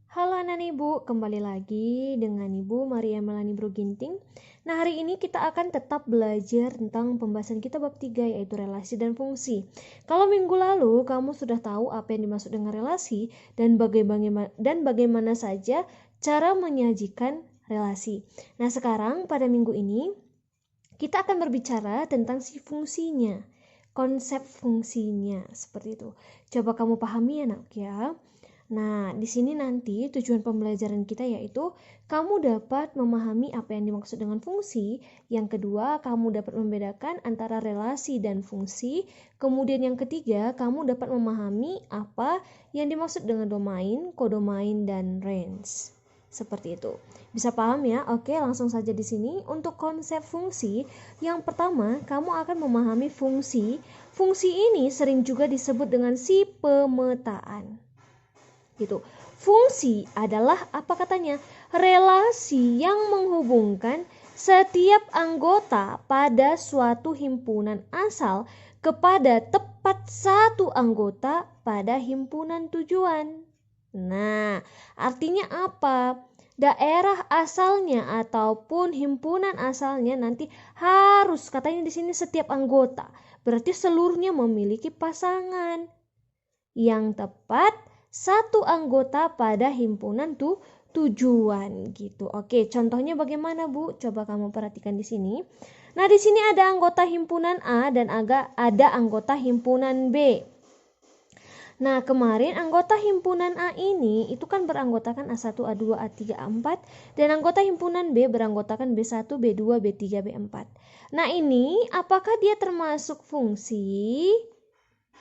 Halo anak ibu, kembali lagi dengan Ibu Maria Melani Broginting. Nah, hari ini kita akan tetap belajar tentang pembahasan kita bab 3 yaitu relasi dan fungsi. Kalau minggu lalu kamu sudah tahu apa yang dimaksud dengan relasi dan bagaimana saja cara menyajikan relasi. Nah, sekarang pada minggu ini kita akan berbicara tentang si fungsinya. Konsep fungsinya seperti itu. Coba kamu pahami ya, Nak ya. Nah, di sini nanti tujuan pembelajaran kita yaitu kamu dapat memahami apa yang dimaksud dengan fungsi. Yang kedua, kamu dapat membedakan antara relasi dan fungsi. Kemudian yang ketiga, kamu dapat memahami apa yang dimaksud dengan domain, kodomain, dan range. Seperti itu. Bisa paham ya? Oke, langsung saja di sini. Untuk konsep fungsi, yang pertama, kamu akan memahami fungsi. Fungsi ini sering juga disebut dengan si pemetaan. Gitu. Fungsi adalah apa katanya? Relasi yang menghubungkan setiap anggota pada suatu himpunan asal kepada tepat satu anggota pada himpunan tujuan. Nah, artinya apa? Daerah asalnya ataupun himpunan asalnya nanti harus katanya di sini setiap anggota. Berarti seluruhnya memiliki pasangan yang tepat satu anggota pada himpunan tujuan gitu. Oke, contohnya bagaimana, Bu? Coba kamu perhatikan di sini. Nah, di sini ada anggota himpunan A dan ada anggota himpunan B. Nah, kemarin anggota himpunan A ini itu kan beranggotakan A1, A2, A3, A4 dan anggota himpunan B beranggotakan B1, B2, B3, B4. Nah, ini apakah dia termasuk fungsi?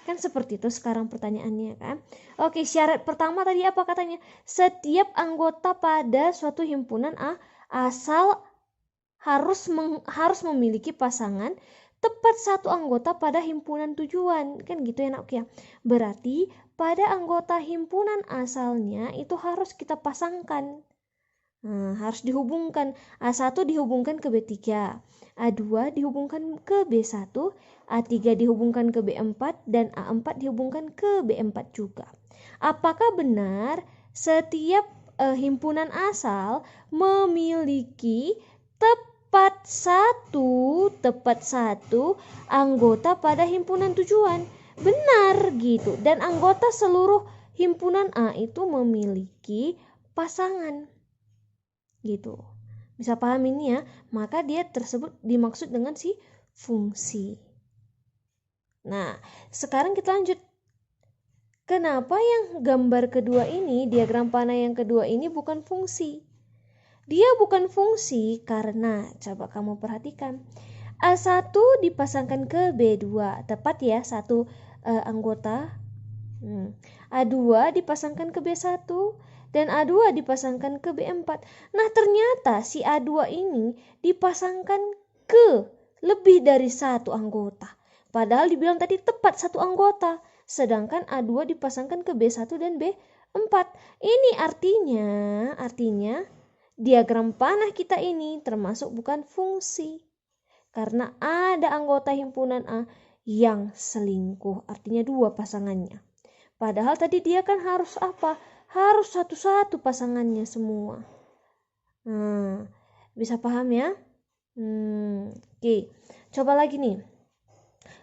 Kan seperti itu sekarang pertanyaannya kan. Oke, syarat pertama tadi apa katanya? Setiap anggota pada suatu himpunan A asal harus memiliki pasangan tepat satu anggota pada himpunan tujuan. Kan gitu ya nak ya. Berarti pada anggota himpunan asalnya itu harus kita pasangkan. Nah, harus dihubungkan. A1 dihubungkan ke B3, A2 dihubungkan ke B1, A3 dihubungkan ke B4, dan A4 dihubungkan ke B4 juga. Apakah benar setiap himpunan asal memiliki tepat satu anggota pada himpunan tujuan? Benar gitu. Dan anggota seluruh himpunan A itu memiliki pasangan. Gitu. Bisa paham ini ya? Maka dia tersebut dimaksud dengan si fungsi. Nah, sekarang kita lanjut. Kenapa yang gambar kedua ini, diagram panah yang kedua ini bukan fungsi? Dia bukan fungsi karena, coba kamu perhatikan, A1 dipasangkan ke B2, tepat ya, satu anggota. A2 dipasangkan ke B1 dan A2 dipasangkan ke B4. Nah, ternyata si A2 ini dipasangkan ke lebih dari satu anggota. Padahal dibilang tadi tepat satu anggota. Sedangkan A2 dipasangkan ke B1 dan B4. Ini artinya diagram panah kita ini termasuk bukan fungsi. Karena ada anggota himpunan A yang selingkuh, artinya dua pasangannya. Padahal tadi dia kan harus apa? Harus satu-satu pasangannya semua. Nah, bisa paham ya? Oke. Coba lagi nih.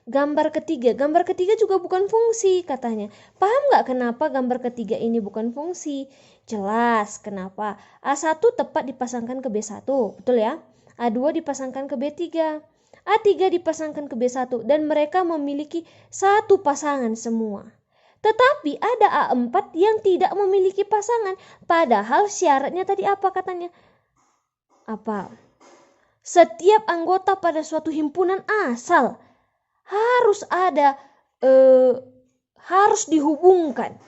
Gambar ketiga juga bukan fungsi katanya. Paham nggak kenapa gambar ketiga ini bukan fungsi? Jelas kenapa. A1 tepat dipasangkan ke B1, betul ya? A2 dipasangkan ke B3. A3 dipasangkan ke B1 dan mereka memiliki satu pasangan semua. Tetapi ada A4 yang tidak memiliki pasangan. Padahal syaratnya tadi apa katanya? Apa? Setiap anggota pada suatu himpunan asal harus dihubungkan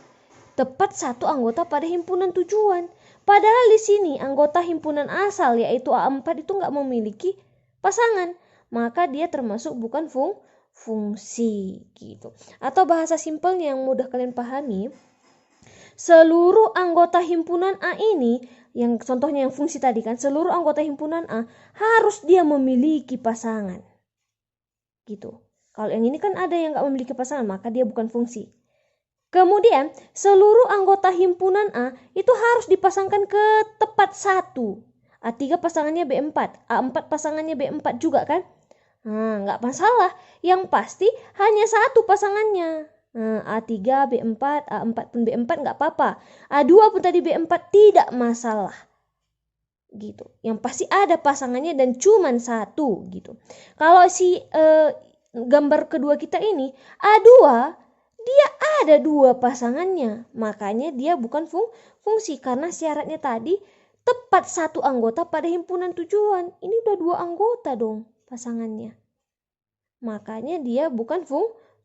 tepat satu anggota pada himpunan tujuan. Padahal di sini anggota himpunan asal yaitu A4 itu nggak memiliki pasangan. Maka dia termasuk bukan fungsi gitu. Atau bahasa simpelnya yang mudah kalian pahami, seluruh anggota himpunan A ini, yang contohnya yang fungsi tadi kan, seluruh anggota himpunan A harus dia memiliki pasangan. Gitu. Kalau yang ini kan ada yang nggak memiliki pasangan, maka dia bukan fungsi. Kemudian seluruh anggota himpunan A itu harus dipasangkan ke tepat 1. A3 pasangannya B4, A4 pasangannya B4 juga kan? Nah, nggak masalah. Yang pasti hanya satu pasangannya. Nah, A3 B4, A4 pun B4 nggak apa-apa. A2 pun tadi B4 tidak masalah. Gitu. Yang pasti ada pasangannya dan cuman satu gitu. Kalau si gambar kedua kita ini A2 dia ada dua pasangannya, makanya dia bukan fungsi karena syaratnya tadi tepat satu anggota pada himpunan tujuan. Ini udah dua anggota dong pasangannya, makanya dia bukan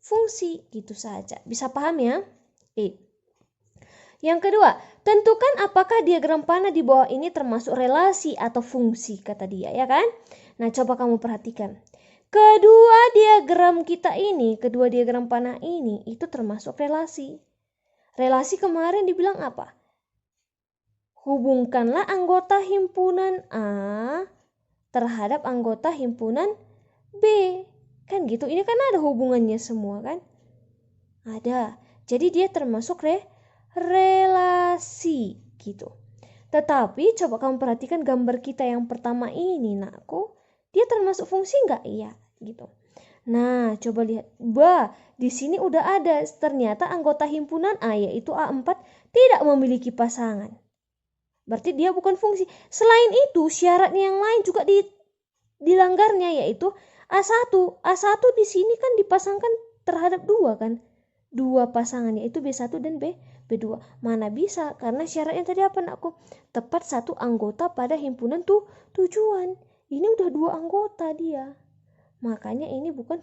fungsi gitu saja. Bisa paham ya? Yang kedua, tentukan apakah diagram panah di bawah ini termasuk relasi atau fungsi, kata dia, ya kan? Nah, coba kamu perhatikan. Kedua diagram panah ini itu termasuk relasi. Relasi kemarin dibilang apa? Hubungkanlah anggota himpunan A terhadap anggota himpunan B. Kan gitu, ini kan ada hubungannya semua kan? Ada. Jadi dia termasuk relasi gitu. Tetapi coba kamu perhatikan gambar kita yang pertama ini, nakku. Dia termasuk fungsi nggak? Iya, gitu. Nah, coba lihat. Di sini udah ada. Ternyata anggota himpunan A, yaitu A4, tidak memiliki pasangan. Berarti dia bukan fungsi. Selain itu, syaratnya yang lain juga dilanggarnya, yaitu A1. A1 di sini kan dipasangkan terhadap 2 kan? 2 pasangan, yaitu B1 dan B2. Mana bisa? Karena syaratnya tadi apa, nakku? Tepat satu anggota pada himpunan tujuan. Ini udah 2 anggota dia. Makanya ini bukan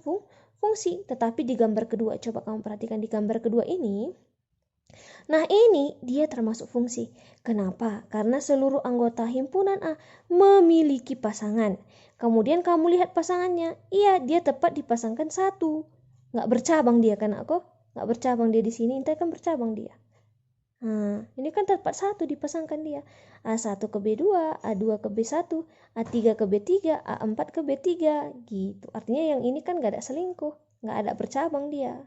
fungsi. Tetapi di gambar kedua, coba kamu perhatikan di gambar kedua ini. Nah, ini dia termasuk fungsi. Kenapa? Karena seluruh anggota himpunan A memiliki pasangan. Kemudian kamu lihat pasangannya. Iya, dia tepat dipasangkan 1. Nggak bercabang dia kan, aku? Nggak bercabang dia di sini. Ini kan bercabang dia. Nah, ini kan tepat 1 dipasangkan dia. A1 ke B2, A2 ke B1, A3 ke B3, A4 ke B3 gitu. Artinya yang ini kan gak ada selingkuh, gak ada bercabang dia.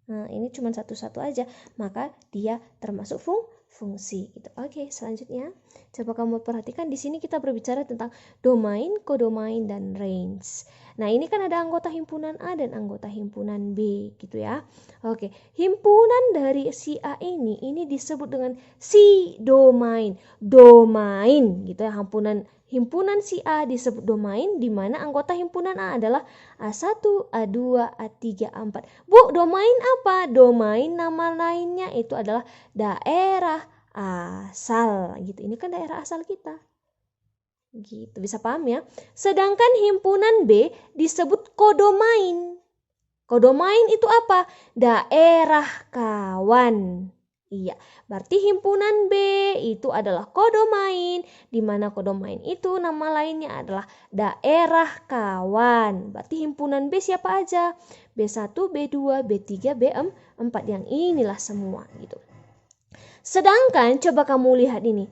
Nah, ini cuma satu-satu aja, maka dia termasuk fungsi gitu. Oke, selanjutnya coba kamu perhatikan di sini kita berbicara tentang domain, kodomain dan range. Nah, ini kan ada anggota himpunan A dan anggota himpunan B gitu ya. Oke, himpunan dari si A ini disebut dengan si domain. Domain gitu ya, himpunan si A disebut domain, di mana anggota himpunan A adalah A1, A2, A3, A4. Bu, domain apa? Domain nama lainnya itu adalah daerah asal gitu. Ini kan daerah asal kita. Gitu, bisa paham ya? Sedangkan himpunan B disebut kodomain. Kodomain itu apa? Daerah kawan. Iya, berarti himpunan B itu adalah kodomain, di mana kodomain itu nama lainnya adalah daerah kawan. Berarti himpunan B siapa aja? B1, B2, B3, B4, yang inilah semua gitu. Sedangkan coba kamu lihat ini.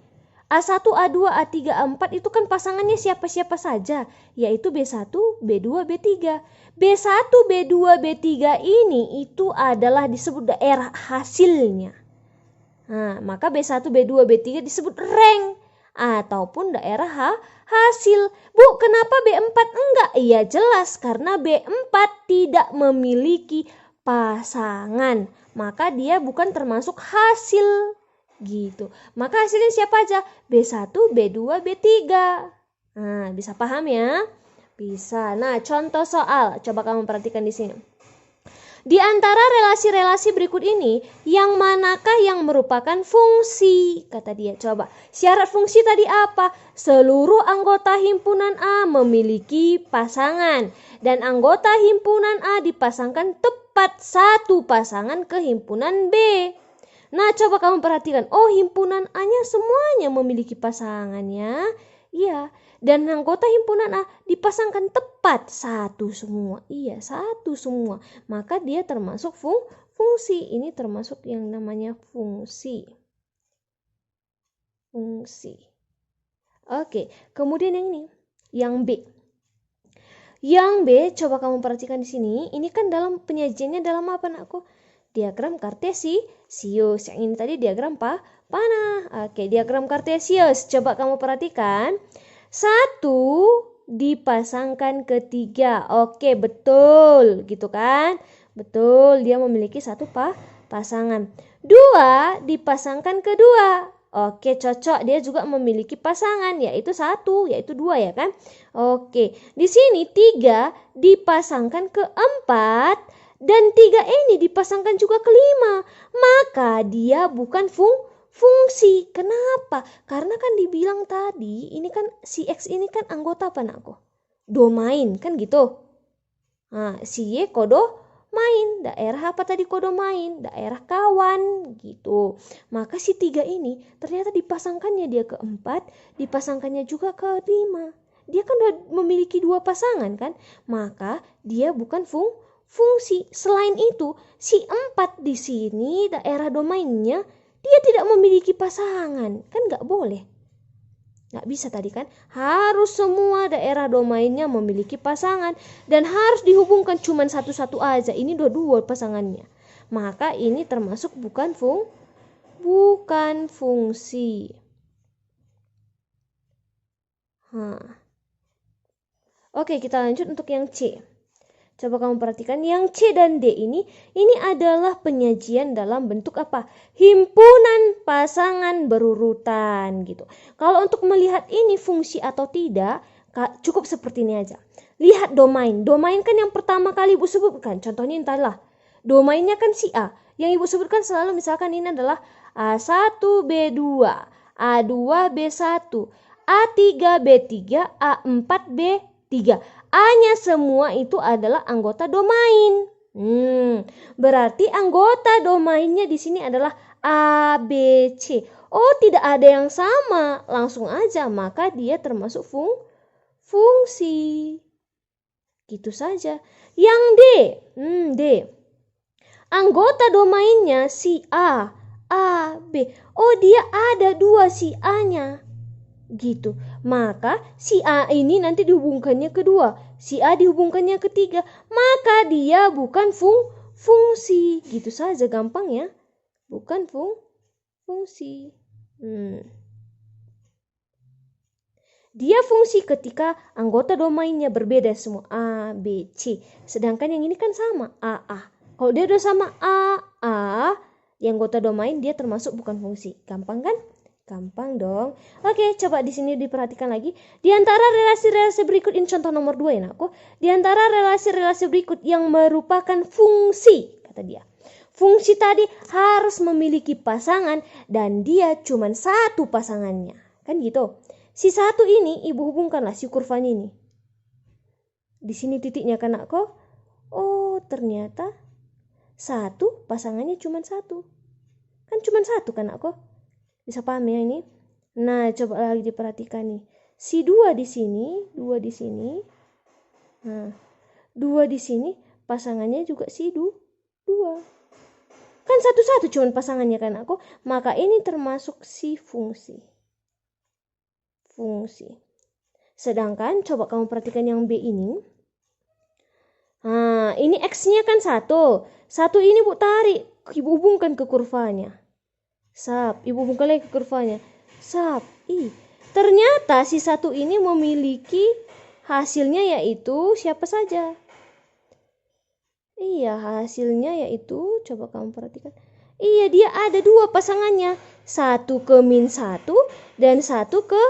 A1, A2, A3, A4 itu kan pasangannya siapa-siapa saja, yaitu B1, B2, B3. B1, B2, B3 ini itu adalah disebut daerah hasilnya. Nah, maka B1, B2, B3 disebut rank ataupun daerah hasil. Bu, kenapa B4 enggak? Iya jelas, karena B4 tidak memiliki pasangan. Maka dia bukan termasuk hasil. Gitu. Maka hasilnya siapa aja? B1, B2, B3. Nah, bisa paham ya? Bisa. Nah, contoh soal. Coba kamu perhatikan di sini. Di antara relasi-relasi berikut ini, yang manakah yang merupakan fungsi? Kata dia. Coba, syarat fungsi tadi apa? Seluruh anggota himpunan A memiliki pasangan. Dan anggota himpunan A dipasangkan tepat satu pasangan ke himpunan B. Nah, coba kamu perhatikan. Oh, himpunan A-nya semuanya memiliki pasangannya. Iya, dan anggota himpunan A dipasangkan tepat satu semua. Iya, satu semua. Maka dia termasuk fungsi. Ini termasuk yang namanya fungsi. Fungsi. Oke, kemudian yang ini, yang B. Yang B, coba kamu perhatikan di sini. Ini kan dalam penyajiannya dalam apa, nakku? Diagram kartesius. Yang ini tadi diagram panah. Oke, diagram kartesius. Coba kamu perhatikan. 1 dipasangkan ke 3. Oke, betul. Gitu kan? Betul, dia memiliki 1 pasangan. 2 dipasangkan ke 2. Oke, cocok. Dia juga memiliki pasangan, yaitu 1, yaitu 2 ya kan? Oke, di sini 3 dipasangkan ke 4 dan 3 ini dipasangkan juga ke 5. Maka dia bukan fungsi. Kenapa? Karena kan dibilang tadi, ini kan si X ini kan anggota apa anakku? Domain, kan gitu. Nah, si Y kodomain. Daerah apa tadi kodomain? Daerah kawan, gitu. Maka si 3 ini ternyata dipasangkannya dia ke 4, dipasangkannya juga ke 5. Dia kan udah memiliki 2 pasangan kan? Maka dia bukan fungsi. Selain itu, si 4 di sini daerah domainnya dia tidak memiliki pasangan. Kan nggak boleh. Nggak bisa tadi kan? Harus semua daerah domainnya memiliki pasangan. Dan harus dihubungkan cuma satu-satu aja. Ini dua-dua pasangannya. Maka ini termasuk bukan fungsi. Oke, kita lanjut untuk yang C. Coba kamu perhatikan yang C dan D ini adalah penyajian dalam bentuk apa? Himpunan pasangan berurutan gitu. Kalau untuk melihat ini fungsi atau tidak, cukup seperti ini aja. Lihat domain. Domain kan yang pertama kali Ibu sebutkan. Contohnya entahlah. Domainnya kan si A. Yang Ibu sebutkan selalu misalkan ini adalah A1B2, A2B1, A3B3, A4B3. A-nya semua itu adalah anggota domain. Berarti anggota domainnya di sini adalah A, B, C. Oh, tidak ada yang sama. Langsung aja, maka dia termasuk fungsi. Gitu saja. Yang D. D. Anggota domainnya si A, B. Oh, dia ada 2 si A-nya. Gitu. Maka si A ini nanti dihubungkannya kedua, si A dihubungkannya ketiga, maka dia bukan fungsi. Gitu saja gampang ya. Bukan fungsi. Dia fungsi ketika anggota domainnya berbeda semua A, B, C. Sedangkan yang ini kan sama A, A. Kalau dia udah sama A, yang anggota domain dia termasuk bukan fungsi. Gampang kan? Gampang dong. Oke, coba di sini diperhatikan lagi. Di antara relasi-relasi berikut ini contoh nomor 2 ya nakku. Di antara relasi-relasi berikut yang merupakan fungsi, kata dia. Fungsi tadi harus memiliki pasangan dan dia cuma 1 pasangannya. Kan gitu. Si 1 ini Ibu hubungkanlah si kurvanya ini. Di sini titiknya kan nakku. Oh, ternyata 1 pasangannya cuma 1. Kan cuma 1 kan nakku. Bisa paham ya ini? Nah, coba lagi diperhatikan nih. Si 2 di sini, 2 di sini. Nah, 2 di sini pasangannya juga si 2. Kan satu-satu cuman pasangannya kan aku. Maka ini termasuk si fungsi. Sedangkan coba kamu perhatikan yang B ini. Nah, ini X-nya kan 1. 1 ini Bu tarik, Ibu hubungkan ke kurvanya. Ibu buka lagi ke kurvanya. Ternyata si 1 ini memiliki hasilnya yaitu siapa saja? Iya, hasilnya yaitu, coba kamu perhatikan. Iya, dia ada 2 pasangannya. 1 ke -1 dan 1 ke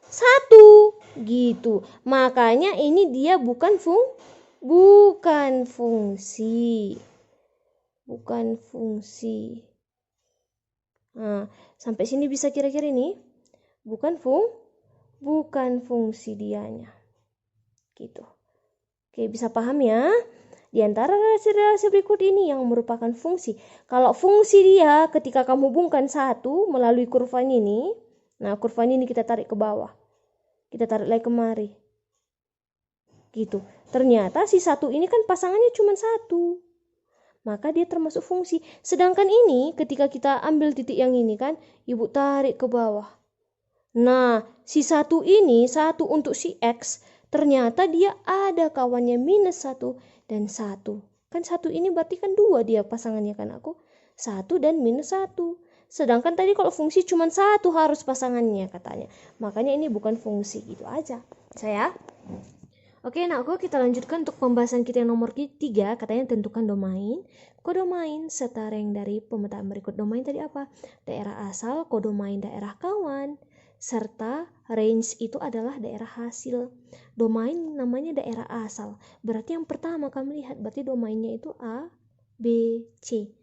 1. Gitu. Makanya ini dia bukan fungsi. Nah, sampai sini bisa kira-kira ini bukan fungsi dianya. Gitu. Oke, bisa paham ya? Di antara relasi-relasi berikut ini yang merupakan fungsi. Kalau fungsi dia ketika kamu hubungkan 1 melalui kurvanya ini. Nah, kurvanya ini kita tarik ke bawah. Kita tarik lagi kemari. Gitu. Ternyata si 1 ini kan pasangannya cuma 1. Maka dia termasuk fungsi. Sedangkan ini ketika kita ambil titik yang ini kan, Ibu tarik ke bawah. Nah, si 1 ini, 1 untuk si X, ternyata dia ada kawannya -1 dan 1. Kan 1 ini berarti kan 2 dia pasangannya kan aku. 1 dan minus 1. Sedangkan tadi kalau fungsi cuma 1 harus pasangannya katanya. Makanya ini bukan fungsi, gitu aja. Saya. Oke, nah kita lanjutkan untuk pembahasan kita yang nomor 3, katanya tentukan domain, kodomain, serta rank dari pemetaan berikut. Domain tadi apa? Daerah asal, kodomain daerah kawan, serta range itu adalah daerah hasil. Domain namanya daerah asal. Berarti yang pertama kami lihat, berarti domainnya itu A, B, C.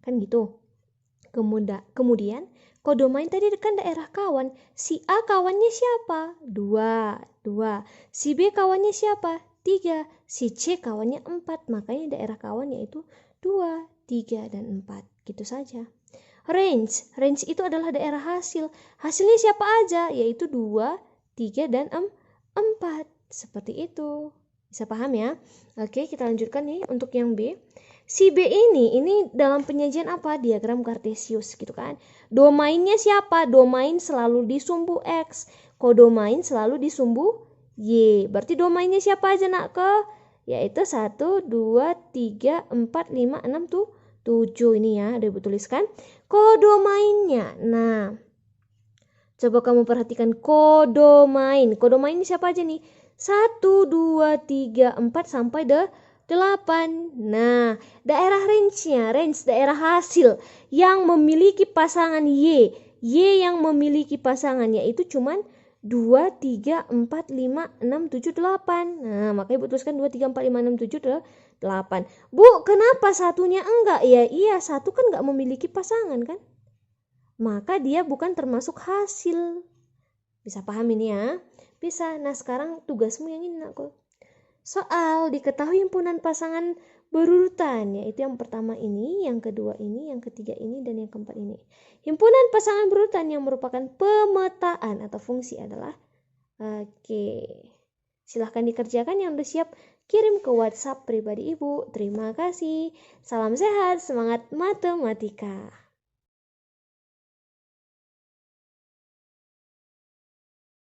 Kan gitu. Kemudian kodomain tadi kan daerah kawan. Si A kawannya siapa? 2. Si B kawannya siapa? 3. Si C kawannya 4. Makanya daerah kawan yaitu 2, 3, dan 4. Gitu saja. Range itu adalah daerah hasil. Hasilnya siapa aja? Yaitu 2, 3, dan 4. Seperti itu. Bisa paham ya? Oke, kita lanjutkan nih untuk yang B. Si B ini dalam penyajian apa? Diagram Cartesius gitu kan. Domainnya siapa? Domain selalu di sumbu X. Kodomain selalu di sumbu Y. Berarti domainnya siapa aja nak ke? Yaitu 1, 2, 3, 4, 5, 6, 7. Ini ya, ada ibu tuliskan. Kodomainnya. Nah, coba kamu perhatikan kodomain. Kodomain ini siapa aja nih? 1, 2, 3, 4 sampai 8. Nah, daerah range-nya, range daerah hasil yang memiliki pasangan Y. Y yang memiliki pasangan yaitu cuman 2, 3, 4, 5, 6, 7, 8. Nah, makanya Ibu tuliskan 2, 3, 4, 5, 6, 7, 8. Bu, kenapa satunya enggak? Ya iya, satu kan enggak memiliki pasangan kan? Maka dia bukan termasuk hasil. Bisa paham ini ya? Bisa. Nah, sekarang tugasmu yang ini aku. Soal diketahui himpunan pasangan berurutan, yaitu yang pertama ini, yang kedua ini, yang ketiga ini, dan yang keempat ini. Himpunan pasangan berurutan yang merupakan pemetaan atau fungsi adalah silahkan dikerjakan. Yang udah siap kirim ke WhatsApp pribadi Ibu. Terima kasih. Salam sehat, semangat matematika.